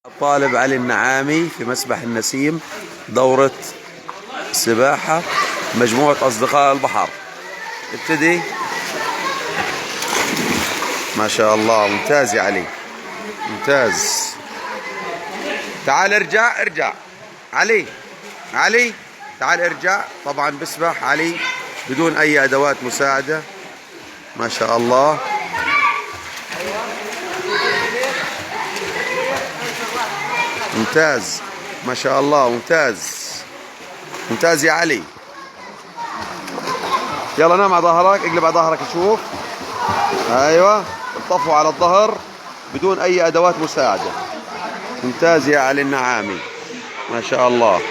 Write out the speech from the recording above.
الطالب علي النعامي في مسبح النسيم، دورة سباحة مجموعة أصدقاء البحر. ابتدي. ما شاء الله، ممتاز يا علي، ممتاز. تعال ارجع علي، تعال ارجع. طبعا بسبح علي بدون أي أدوات مساعدة، ما شاء الله. ممتاز، ما شاء الله، ممتاز يا علي. يلا نام على ظهرك، اقلب على ظهرك شوف. ايوه، الطفو على الظهر بدون اي ادوات مساعدة. ممتاز يا علي النعامي، ما شاء الله.